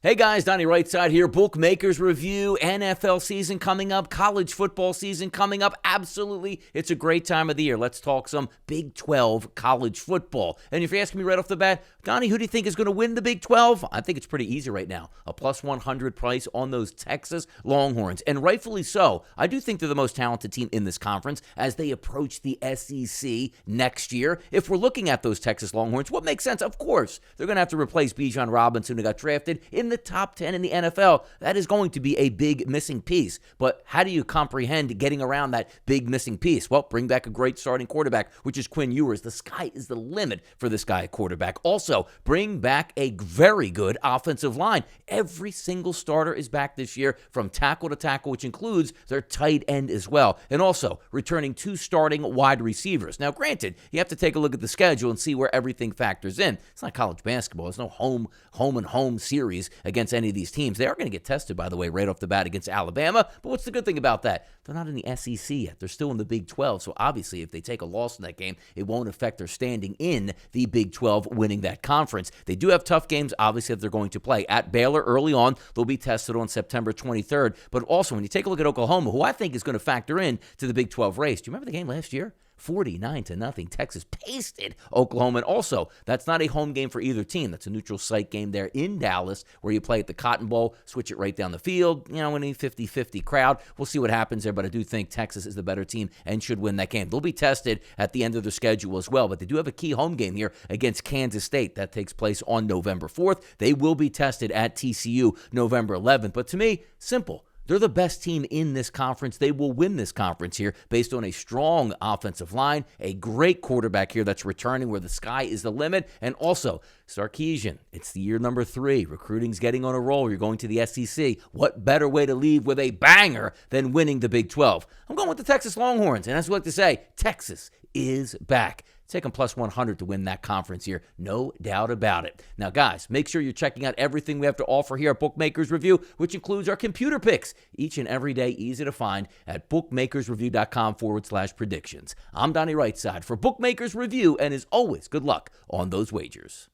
Hey guys, Donnie RightSide here. Bookmakers review, NFL season coming up, college football season coming up. Absolutely, it's a great time of the year. Let's talk some Big 12 college football. And if you're asking me right off the bat, Donnie, who do you think is going to win the Big 12? I think it's pretty easy right now. A plus 100 price on those Texas Longhorns. And rightfully so. I do think they're the most talented team in this conference as they approach the SEC next year. If we're looking at those Texas Longhorns, what makes sense? Of course, they're going to have to replace Bijan Robinson, who got drafted in the top 10 in the NFL. That is going to be a big missing piece. But how do you comprehend getting around that big missing piece? Well, bring back a great starting quarterback, which is Quinn Ewers. The sky is the limit for this guy at quarterback. Also, bring back a very good offensive line. Every single starter is back this year from tackle to tackle, which includes their tight end as well. And also, returning 2 starting wide receivers. Now, granted, you have to take a look at the schedule and see where everything factors in. It's not college basketball. There's no home series against any of these teams. They are going to get tested, by the way, right off the bat against Alabama. But what's the good thing about that? They're not in the SEC yet. They're still in the Big 12. So obviously, if they take a loss in that game, it won't affect their standing in the Big 12 winning that conference. They do have tough games, obviously, that they're going to play. At Baylor early on, they'll be tested on September 23rd. But also, when you take a look at Oklahoma, who I think is going to factor in to the Big 12 race. Do you remember the game last year? 49-0. Texas pasted Oklahoma. And also, that's not a home game for either team. That's a neutral site game there in Dallas where you play at the Cotton Bowl, switch it right down the field. You know, in a 50-50 crowd. We'll see what happens there, but I do think Texas is the better team and should win that game. They'll be tested at the end of their schedule as well, but they do have a key home game here against Kansas State. That takes place on November 4th. They will be tested at TCU November 11th. But to me, simple. They're the best team in this conference. They will win this conference here based on a strong offensive line, a great quarterback here that's returning where the sky is the limit, and also Sarkisian. It's the year number 3. Recruiting's getting on a roll. You're going to the SEC. What better way to leave with a banger than winning the Big 12? I'm going with the Texas Longhorns, and as we like to say, Texas is back. Take them plus 100 to win that conference here. No doubt about it. Now, guys, make sure you're checking out everything we have to offer here at Bookmakers Review, which includes our computer picks each and every day, easy to find at bookmakersreview.com/predictions. I'm Donnie RightSide for Bookmakers Review, and as always, good luck on those wagers.